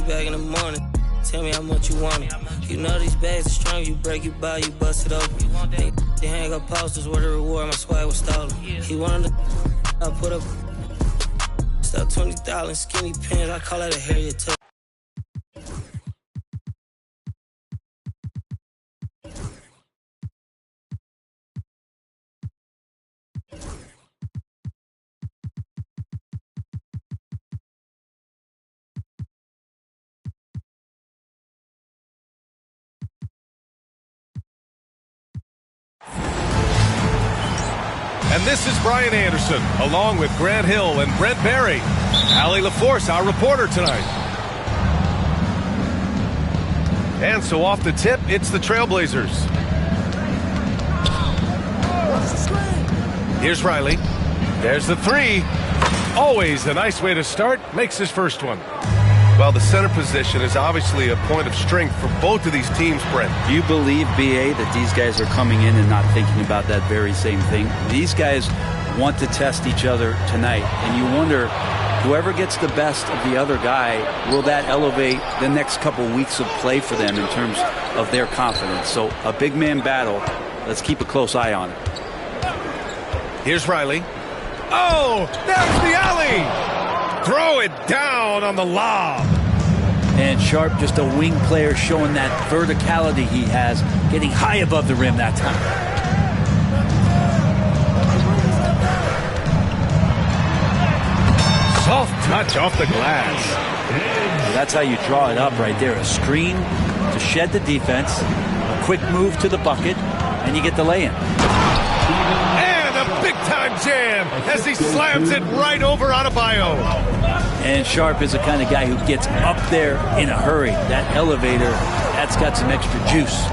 back in the morning. Tell me how much you want it. You know these bags are strong, you break, you buy, you bust it open. They hang up posters where the reward, my swag was stolen. He wanted to, I put up, stuff 20,000 skinny pants, I call that a Harriet Tubman. And this is Brian Anderson, along with Grant Hill and Brent Barry. Allie LaForce, our reporter tonight. And so off the tip, it's the Trailblazers. Here's Riley. There's the three. Always a nice way to start. Makes his first one. Well, the center position is obviously a point of strength for both of these teams, Brent. Do you believe, B.A., that these guys are coming in and not thinking about that very same thing? These guys want to test each other tonight, and you wonder, whoever gets the best of the other guy, will that elevate the next couple weeks of play for them in terms of their confidence? So a big man battle. Let's keep a close eye on it. Here's Riley. Oh, there's the alley! Throw it down on the lob. And Sharp, just a wing player, showing that verticality he has, getting high above the rim that time. Soft touch off the glass. That's how you draw it up right there. A screen to shed the defense, a quick move to the bucket, and you get the lay-in. And a big-time jam as he slams it right over Adebayo. And Sharp is the kind of guy who gets up there in a hurry. That elevator, that's got some extra juice.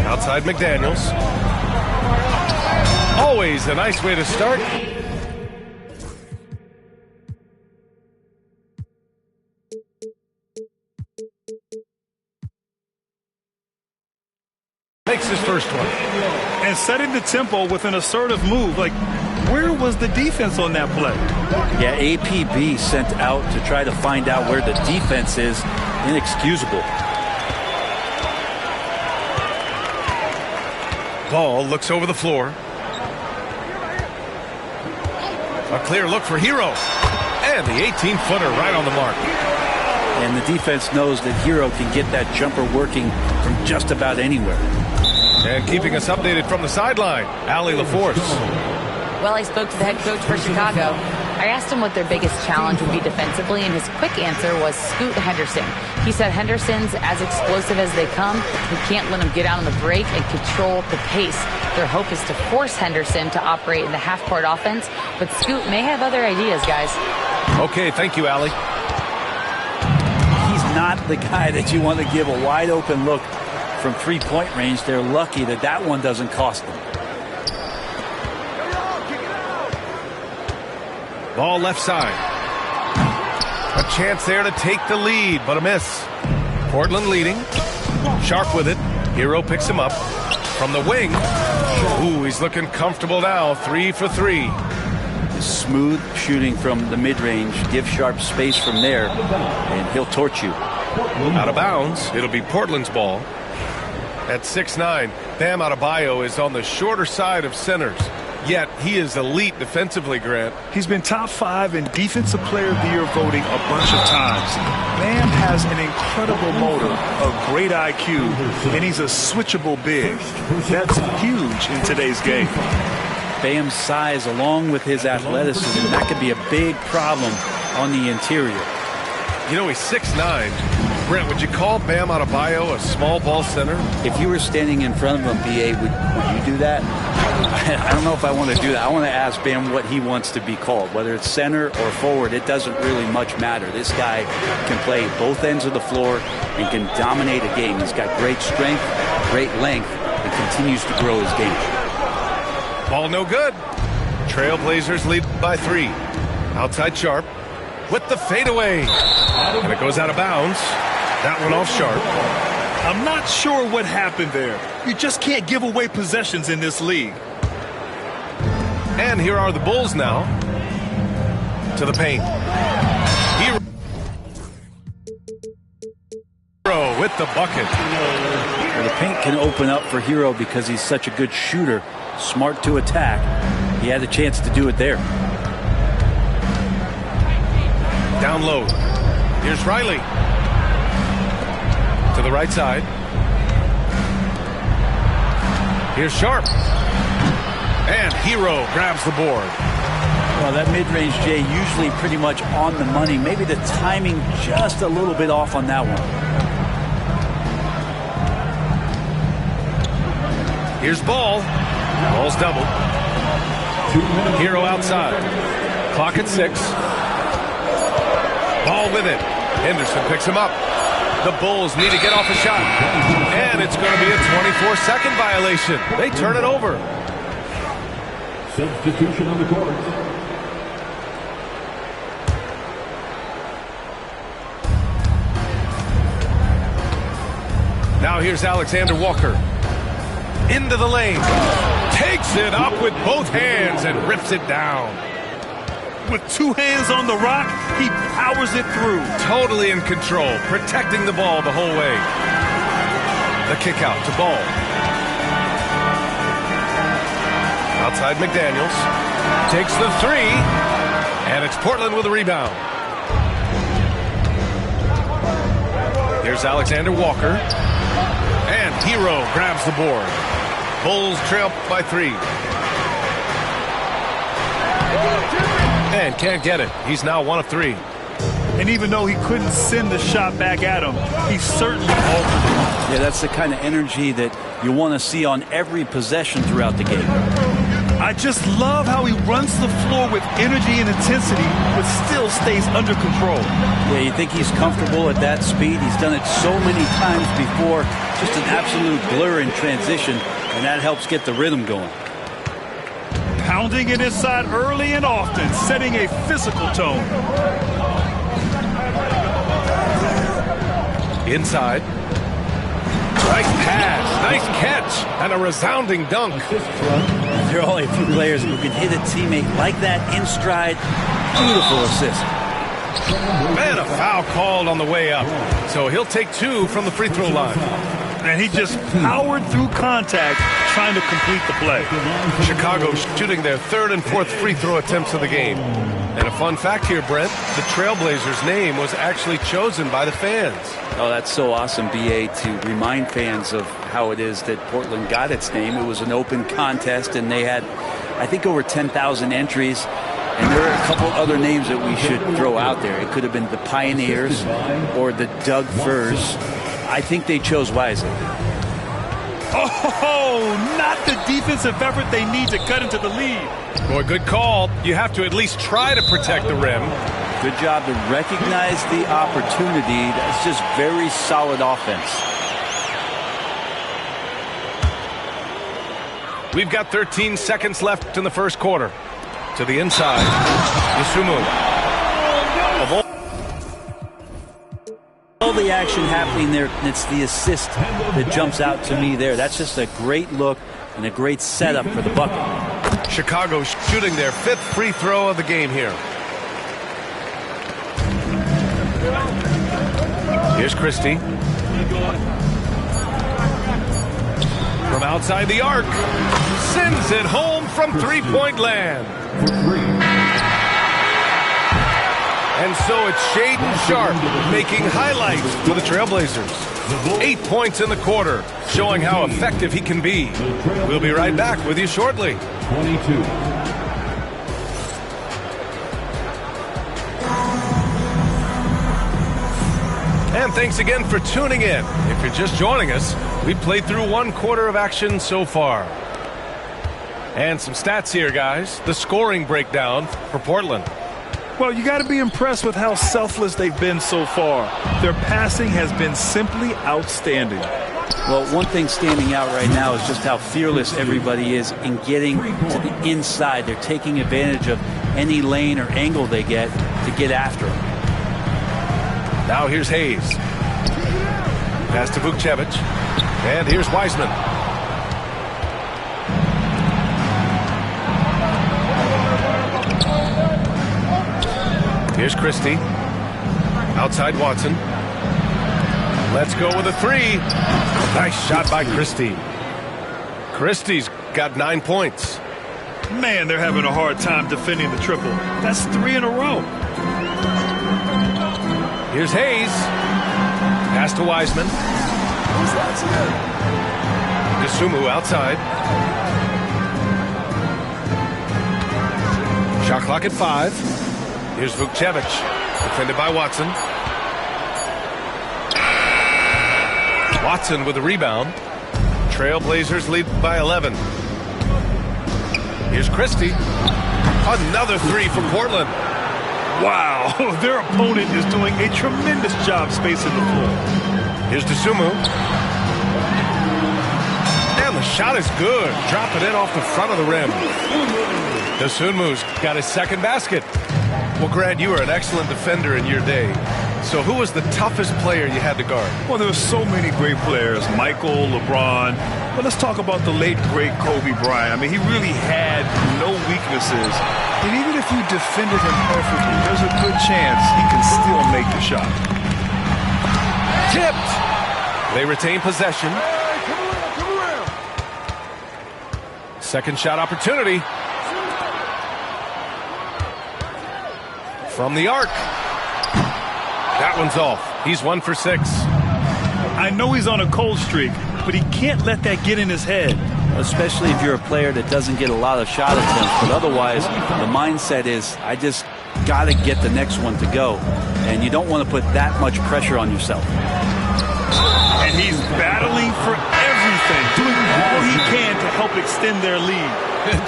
Outside McDaniels. Always a nice way to start. Makes his first one. And setting the tempo with an assertive move. Like, where was the defense on that play? Yeah, APB sent out to try to find out where the defense is. Inexcusable. Ball looks over the floor. A clear look for Hero. And the 18-footer right on the mark. And the defense knows that Hero can get that jumper working from just about anywhere. And keeping us updated from the sideline, Allie LaForce. Well, I spoke to the head coach for Chicago. I asked him what their biggest challenge would be defensively, and his quick answer was Scoot Henderson. He said Henderson's as explosive as they come. We can't let him get out on the break and control the pace. Their hope is to force Henderson to operate in the half-court offense, but Scoot may have other ideas, guys. Okay, thank you, Allie. He's not the guy that you want to give a wide-open look from three-point range. They're lucky that that one doesn't cost them. Ball left side. A chance there to take the lead, but a miss. Portland leading. Sharp with it. Hero picks him up. From the wing. Ooh, he's looking comfortable now. 3 for 3. Smooth shooting from the mid-range. Give Sharp space from there, and he'll torch you. Out of bounds. It'll be Portland's ball. At 6'9", Bam Adebayo is on the shorter side of centers. Yet he is elite defensively, Grant. He's been top 5 in Defensive Player of the Year voting a bunch of times. Bam has an incredible motor, a great IQ, and he's a switchable big. That's huge in today's game. Bam's size, along with his athleticism, that could be a big problem on the interior. You know, he's 6'9". Brent, would you call Bam Adebayo a small ball center? If you were standing in front of him, B.A., would you do that? I don't know if I want to do that. I want to ask Bam what he wants to be called. Whether it's center or forward, it doesn't really much matter. This guy can play both ends of the floor and can dominate a game. He's got great strength, great length, and continues to grow his game. Ball no good. Trailblazers lead by 3. Outside Sharp with the fadeaway. And it goes out of bounds. That one off Sharp. I'm not sure what happened there. You just can't give away possessions in this league. And here are the Bulls now. to the paint. Hero with the bucket. Well, the paint can open up for Hero because he's such a good shooter, smart to attack. He had a chance to do it there. Down low. Here's Riley. To the right side. Here's Sharp. And Hero grabs the board. Well, that mid-range, Jay, usually pretty much on the money. Maybe the timing just a little bit off on that one. Here's Ball. Ball's doubled. Hero outside. Clock at 6. Ball with it. Henderson picks him up. The Bulls need to get off a shot. And it's going to be a 24-second violation. They turn it over. Substitution on the court. Now here's Alexander Walker. Into the lane. Takes it up with both hands and rips it down. With 2 hands on the rock, he powers it through. Totally in control, protecting the ball the whole way. The kick out to Ball. Outside McDaniels. Takes the 3. And it's Portland with a rebound. Here's Alexander Walker. And Hero grabs the board. Bulls trail by 3. And can't get it. He's now 1 of 3. And even though he couldn't send the shot back at him, he certainly altered it. Yeah, that's the kind of energy that you want to see on every possession throughout the game. I just love how he runs the floor with energy and intensity, but still stays under control. Yeah, you think he's comfortable at that speed. He's done it so many times before. Just an absolute blur in transition, and that helps get the rhythm going. Pounding it inside early and often, setting a physical tone. Inside. Nice pass, nice catch, and a resounding dunk. There are only a few players who can hit a teammate like that in stride. Beautiful assist. Man, a foul called on the way up. So he'll take 2 from the free throw line. And he just powered through contact, trying to complete the play. Chicago shooting their 3rd and 4th free throw attempts of the game. And a fun fact here, Brent, the Trailblazers' name was actually chosen by the fans. Oh, that's so awesome, BA, to remind fans of how it is that Portland got its name. It was an open contest, and they had, I think, over 10,000 entries. And there are a couple other names that we should throw out there. It could have been the Pioneers or the Doug Furs. I think they chose wisely. Oh, not the defensive effort they need to cut into the lead. Boy, good call. You have to at least try to protect the rim. Good job to recognize the opportunity. That's just very solid offense. We've got 13 seconds left in the first quarter. To the inside, Yusumu. All the action happening there, it's the assist that jumps out to me there. That's just a great look and a great setup for the bucket. Chicago shooting their 5th free throw of the game here. Here's Christie. From outside the arc. Sends it home from 3-point land. And so it's Shaedon Sharpe making highlights for the Trailblazers. 8 points in the quarter, showing how effective he can be. We'll be right back with you shortly. 22. And thanks again for tuning in. If you're just joining us, we played through 1 quarter of action so far. And some stats here, guys. The scoring breakdown for Portland. Well, you got to be impressed with how selfless they've been so far. Their passing has been simply outstanding. Well, one thing standing out right now is just how fearless everybody is in getting to the inside. They're taking advantage of any lane or angle they get to get after them. Now here's Hayes. Pass to Vukcevic. And here's Wiseman. Here's Christie. Outside Watson. Let's go with a three. Nice shot by Christie. Christie's got 9 points. Man, they're having a hard time defending the triple. That's 3 in a row. Here's Hayes. Pass to Wiseman. Dosunmu outside. Shot clock at 5. Here's Vukcevic. Defended by Watson. Watson with the rebound. Trailblazers lead by 11. Here's Christie. Another three from Portland. Wow, their opponent is doing a tremendous job spacing the floor. Here's Dosunmu. And the shot is good. Dropping it off the front of the rim. Dosunmu's got his second basket. Well, Grant, you were an excellent defender in your day. So who was the toughest player you had to guard? Well, there were so many great players. Michael, LeBron. But let's talk about the late, great Kobe Bryant. I mean, he really had no weaknesses. And even if you defended him perfectly, there's a good chance he can still make the shot. Tipped. They retain possession. Second shot opportunity. From the arc. That one's off. He's 1 for 6. I know he's on a cold streak, but he can't let that get in his head. Especially if you're a player that doesn't get a lot of shot attempts. But otherwise, the mindset is, I just got to get the next one to go. And you don't want to put that much pressure on yourself. And he's battling for everything, doing all he can to help extend their lead.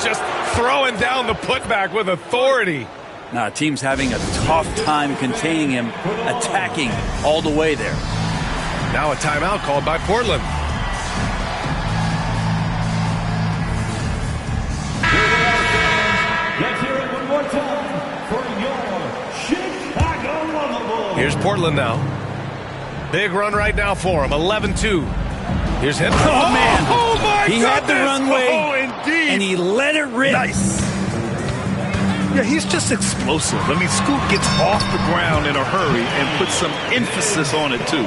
Just throwing down the putback with authority. Now, team's having a tough time containing him, attacking all the way there. Now a timeout called by Portland. Let's hear it one more time for your Chicago. Here's Portland now. Big run right now for him. 11-2. Here's him. Oh, man. Oh, my He had the runway, Oh, indeed. and he let it rip. Nice. Yeah, he's just explosive. I mean, Scoot gets off the ground in a hurry and puts some emphasis on it, too.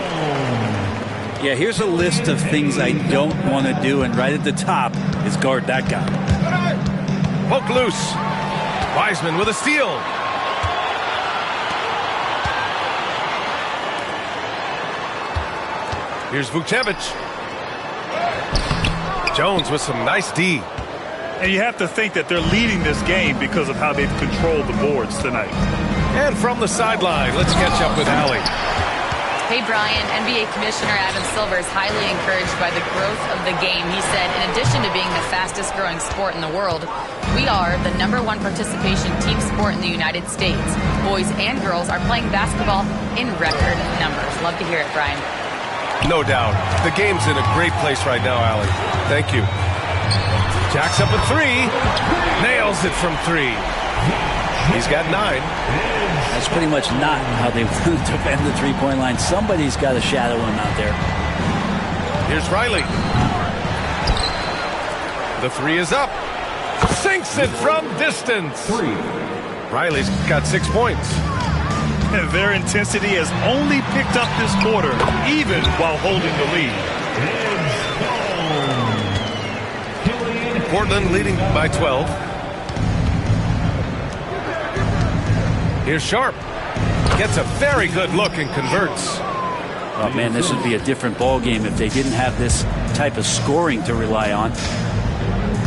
Yeah, here's a list of things I don't want to do, and right at the top is guard that guy. Poke loose. Wiseman with a steal. Here's Vukcevic. Jones with some nice D. And you have to think that they're leading this game because of how they've controlled the boards tonight. And from the sideline, let's catch up with Allie. Hey, Brian, NBA Commissioner Adam Silver is highly encouraged by the growth of the game. He said, in addition to being the fastest growing sport in the world, we are the #1 participation team sport in the United States. Boys and girls are playing basketball in record numbers. Love to hear it, Brian. No doubt. The game's in a great place right now, Allie. Thank you. Jacks up a 3. Nails it from 3. He's got 9. That's pretty much not how they defend the three-point line. Somebody's got to shadow him out there. Here's Riley. The 3 is up. Sinks it from distance. Riley's got 6 points. And their intensity has only picked up this quarter, even while holding the lead. Portland leading by 12. Here's Sharp. Gets a very good look and converts. Oh, man, this would be a different ball game if they didn't have this type of scoring to rely on.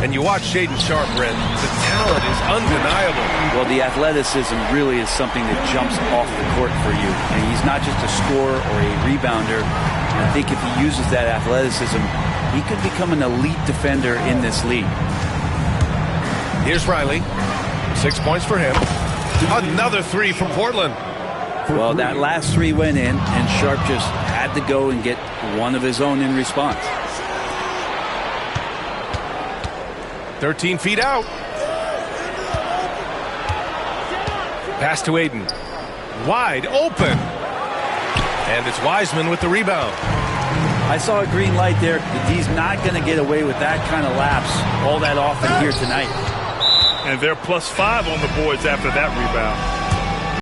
And you watch Shaedon Sharp, Red. The talent is undeniable. Well, the athleticism really is something that jumps off the court for you. And he's not just a scorer or a rebounder. I think if he uses that athleticism, he could become an elite defender in this league. Here's Riley. 6 points for him. Another 3 from Portland. Well, that last 3 went in, and Sharp just had to go and get one of his own in response. 13 feet out. Pass to Aiden. Wide open. And it's Wiseman with the rebound. I saw a green light there. He's not going to get away with that kind of lapse all that often here tonight. And they're +5 on the boards after that rebound.